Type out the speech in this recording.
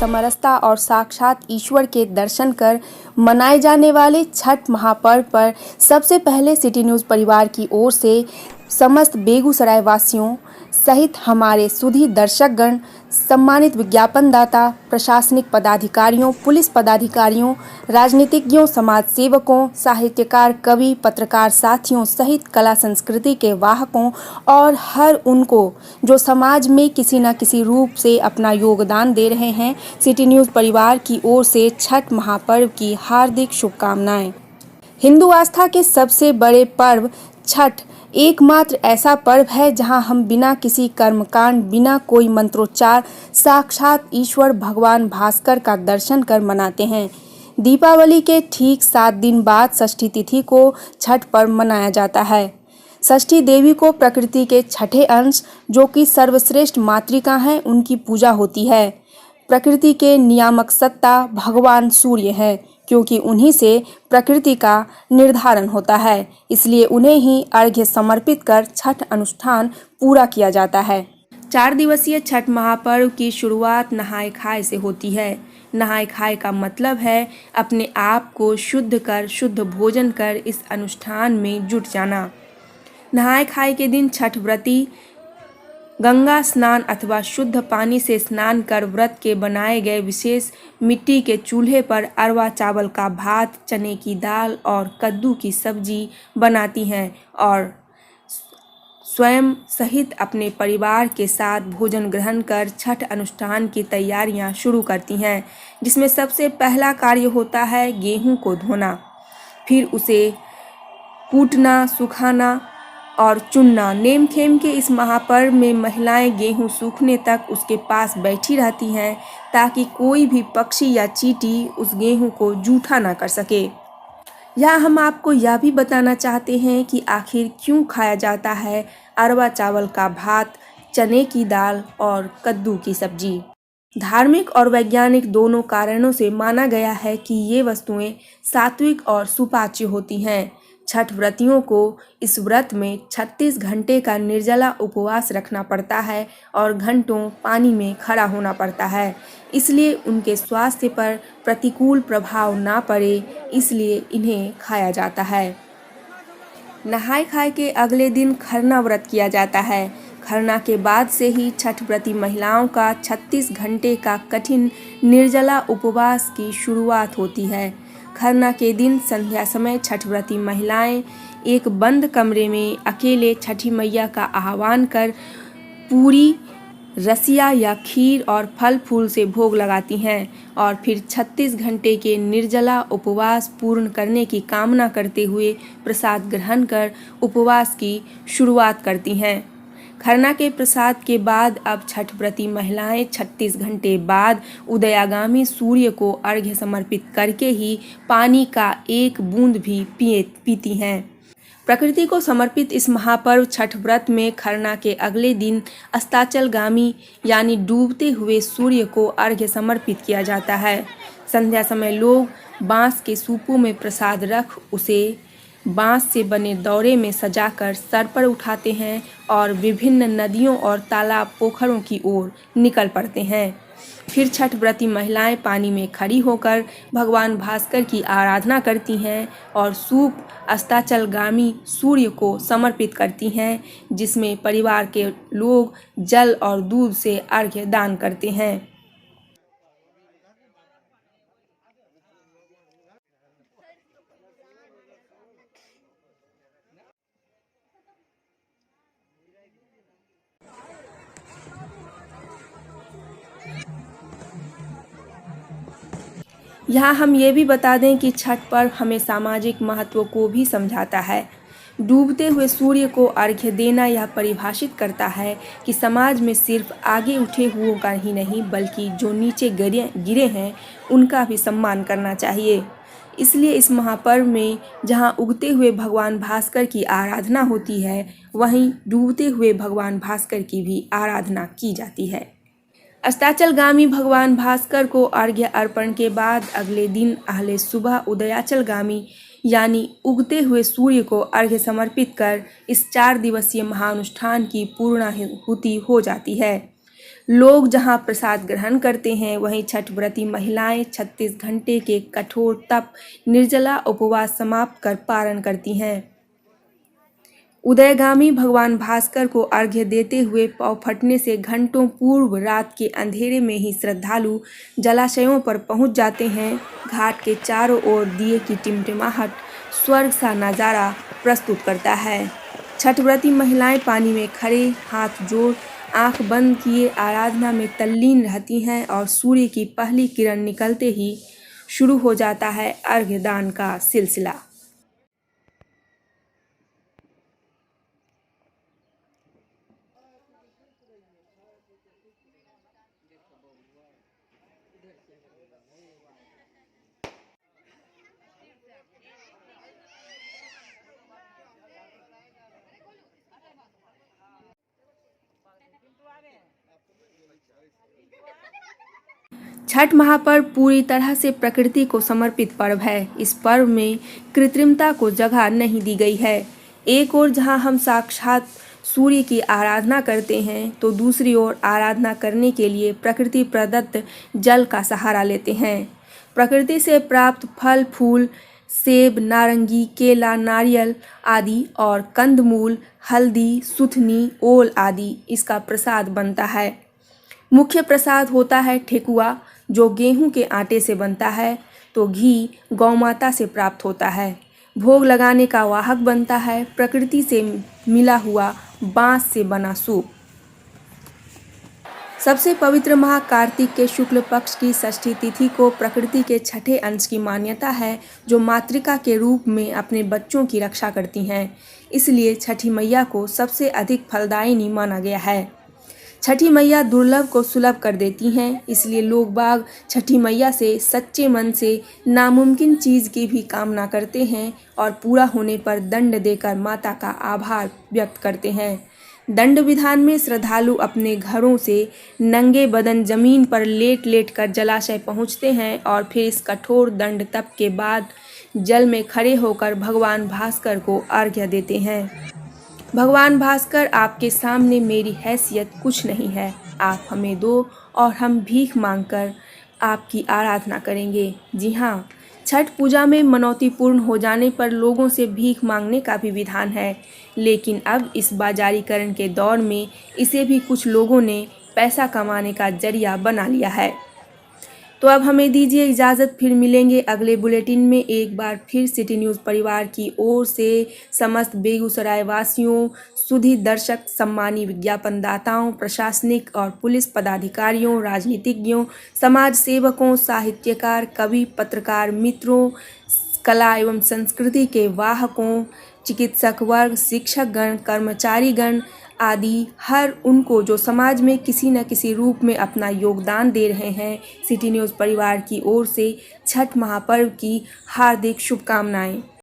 समरसता और साक्षात ईश्वर के दर्शन कर मनाए जाने वाले छठ महापर्व पर सबसे पहले सिटी न्यूज़ परिवार की ओर से समस्त बेगूसराय वासियों सहित हमारे सुधी दर्शकगण, सम्मानित विज्ञापनदाता, प्रशासनिक पदाधिकारियों, पुलिस पदाधिकारियों, राजनीतिज्ञों, समाज सेवकों, साहित्यकार, कवि, पत्रकार साथियों सहित कला संस्कृति के वाहकों और हर उनको जो समाज में किसी न किसी रूप से अपना योगदान दे रहे हैं, सिटी न्यूज़ परिवार की ओर से छठ महापर्व की हार्दिक शुभकामनाएं। हिंदू आस्था के सबसे बड़े पर्व छठ एकमात्र ऐसा पर्व है जहां हम बिना किसी कर्मकांड, बिना कोई मंत्रोच्चार साक्षात ईश्वर भगवान भास्कर का दर्शन कर मनाते हैं। दीपावली के ठीक 7 दिन बाद षष्ठी तिथि को छठ पर्व मनाया जाता है। षष्ठी देवी को प्रकृति के छठे अंश जो कि सर्वश्रेष्ठ मातृका हैं, उनकी पूजा होती है। प्रकृति के नियामक सत्ता भगवान सूर्य है, क्योंकि उन्हीं से प्रकृति का निर्धारण होता है, इसलिए उन्हें ही अर्घ्य समर्पित कर छठ अनुष्ठान पूरा किया जाता है। 4 दिवसीय छठ महापर्व की शुरुआत नहाय खाए से होती है। नहाय खाए का मतलब है अपने आप को शुद्ध कर, शुद्ध भोजन कर इस अनुष्ठान में जुट जाना। नहाय खाए के दिन छठ व्रती गंगा स्नान अथवा शुद्ध पानी से स्नान कर व्रत के बनाए गए विशेष मिट्टी के चूल्हे पर अरवा चावल का भात, चने की दाल और कद्दू की सब्जी बनाती हैं और स्वयं सहित अपने परिवार के साथ भोजन ग्रहण कर छठ अनुष्ठान की तैयारियां शुरू करती हैं, जिसमें सबसे पहला कार्य होता है गेहूं को धोना, फिर उसे कूटना, सुखाना और चुनना। नेम खेम के इस महापर्व में महिलाएं गेहूं सूखने तक उसके पास बैठी रहती हैं ताकि कोई भी पक्षी या चींटी उस गेहूं को जूठा ना कर सके। यहाँ हम आपको यह भी बताना चाहते हैं कि आखिर क्यों खाया जाता है अरवा चावल का भात, चने की दाल और कद्दू की सब्जी। धार्मिक और वैज्ञानिक दोनों कारणों से माना गया है कि ये वस्तुएं सात्विक और सुपाच्य होती हैं। छठ व्रतियों को इस व्रत में 36 घंटे का निर्जला उपवास रखना पड़ता है और घंटों पानी में खड़ा होना पड़ता है, इसलिए उनके स्वास्थ्य पर प्रतिकूल प्रभाव ना पड़े, इसलिए इन्हें खाया जाता है। नहाय खाए के अगले दिन खरना व्रत किया जाता है। खरना के बाद से ही छठ व्रती महिलाओं का 36 घंटे का कठिन निर्जला उपवास की शुरुआत होती है। खरना के दिन संध्या समय छठ व्रती महिलाएं एक बंद कमरे में अकेले छठी मैया का आह्वान कर पूरी, रसिया या खीर और फल फूल से भोग लगाती हैं और फिर 36 घंटे के निर्जला उपवास पूर्ण करने की कामना करते हुए प्रसाद ग्रहण कर उपवास की शुरुआत करती हैं। खरना के प्रसाद के बाद अब छठ व्रती महिलाएं 36 घंटे बाद उदयागामी सूर्य को अर्घ्य समर्पित करके ही पानी का एक बूंद भी पीती हैं। प्रकृति को समर्पित इस महापर्व छठ व्रत में खरना के अगले दिन अस्ताचलगामी यानी डूबते हुए सूर्य को अर्घ्य समर्पित किया जाता है। संध्या समय लोग बांस के सूपों में प्रसाद रख उसे बांस से बने दौरे में सजाकर सर पर उठाते हैं और विभिन्न नदियों और तालाब, पोखरों की ओर निकल पड़ते हैं। फिर छठ व्रती महिलाएं पानी में खड़ी होकर भगवान भास्कर की आराधना करती हैं और सूप अस्ताचलगामी सूर्य को समर्पित करती हैं, जिसमें परिवार के लोग जल और दूध से अर्घ्य दान करते हैं। यहाँ हम ये भी बता दें कि छठ पर्व हमें सामाजिक महत्व को भी समझाता है। डूबते हुए सूर्य को अर्घ्य देना यह परिभाषित करता है कि समाज में सिर्फ आगे उठे हुओं का ही नहीं बल्कि जो नीचे गिरे हैं उनका भी सम्मान करना चाहिए। इसलिए इस महापर्व में जहाँ उगते हुए भगवान भास्कर की आराधना होती है, वहीं डूबते हुए भगवान भास्कर की भी आराधना की जाती है। अस्ताचलगामी भगवान भास्कर को अर्घ्य अर्पण के बाद अगले दिन अहले सुबह उदयाचलगामी यानी उगते हुए सूर्य को अर्घ्य समर्पित कर इस 4 दिवसीय महानुष्ठान की पूर्णाहुति हो जाती है। लोग जहां प्रसाद ग्रहण करते हैं, वहीं छठ व्रती महिलाएं 36 घंटे के कठोर तप निर्जला उपवास समाप्त कर पारण करती हैं। उदयगामी भगवान भास्कर को अर्घ्य देते हुए पौ फटने से घंटों पूर्व रात के अंधेरे में ही श्रद्धालु जलाशयों पर पहुंच जाते हैं। घाट के चारों ओर दिए की टिमटिमाहट स्वर्ग सा नज़ारा प्रस्तुत करता है। छठ व्रती महिलाएं पानी में खड़े हाथ जोड़ आंख बंद किए आराधना में तल्लीन रहती हैं और सूर्य की पहली किरण निकलते ही शुरू हो जाता है अर्घ्य दान का सिलसिला। छठ महापर्व पूरी तरह से प्रकृति को समर्पित पर्व है। इस पर्व में कृत्रिमता को जगह नहीं दी गई है। एक ओर जहां हम साक्षात सूर्य की आराधना करते हैं, तो दूसरी ओर आराधना करने के लिए प्रकृति प्रदत्त जल का सहारा लेते हैं। प्रकृति से प्राप्त फल फूल, सेब, नारंगी, केला, नारियल आदि और कंदमूल, हल्दी, सुथनी, ओल आदि इसका प्रसाद बनता है। मुख्य प्रसाद होता है ठेकुआ, जो गेहूं के आटे से बनता है, तो घी गौमाता से प्राप्त होता है। भोग लगाने का वाहक बनता है प्रकृति से मिला हुआ बांस से बना सूप। सबसे पवित्र माह कार्तिक के शुक्ल पक्ष की षष्ठी तिथि को प्रकृति के छठे अंश की मान्यता है, जो मातृका के रूप में अपने बच्चों की रक्षा करती हैं। इसलिए छठी मैया को सबसे अधिक फलदायिनी माना गया है। छठी मैया दुर्लभ को सुलभ कर देती हैं, इसलिए लोग बाग छठी मैया से सच्चे मन से नामुमकिन चीज़ की भी कामना करते हैं और पूरा होने पर दंड देकर माता का आभार व्यक्त करते हैं। दंड विधान में श्रद्धालु अपने घरों से नंगे बदन जमीन पर लेट लेट कर जलाशय पहुंचते हैं और फिर इस कठोर दंड तप के बाद जल में खड़े होकर भगवान भास्कर को अर्घ्य देते हैं। भगवान भास्कर, आपके सामने मेरी हैसियत कुछ नहीं है, आप हमें दो और हम भीख मांगकर आपकी आराधना करेंगे। जी हाँ, छठ पूजा में मनौती पूर्ण हो जाने पर लोगों से भीख मांगने का भी विधान है, लेकिन अब इस बाजारीकरण के दौर में इसे भी कुछ लोगों ने पैसा कमाने का जरिया बना लिया है। तो अब हमें दीजिए इजाज़त, फिर मिलेंगे अगले बुलेटिन में। एक बार फिर सिटी न्यूज़ परिवार की ओर से समस्त बेगूसराय वासियों, सुधी दर्शक, सम्मानी विज्ञापनदाताओं, प्रशासनिक और पुलिस पदाधिकारियों, राजनीतिज्ञों, समाज सेवकों, साहित्यकार, कवि, पत्रकार मित्रों, कला एवं संस्कृति के वाहकों, चिकित्सक वर्ग, शिक्षकगण, कर्मचारीगण आदि हर उनको जो समाज में किसी न किसी रूप में अपना योगदान दे रहे हैं, सिटी न्यूज़ परिवार की ओर से छठ महापर्व की हार्दिक शुभकामनाएं।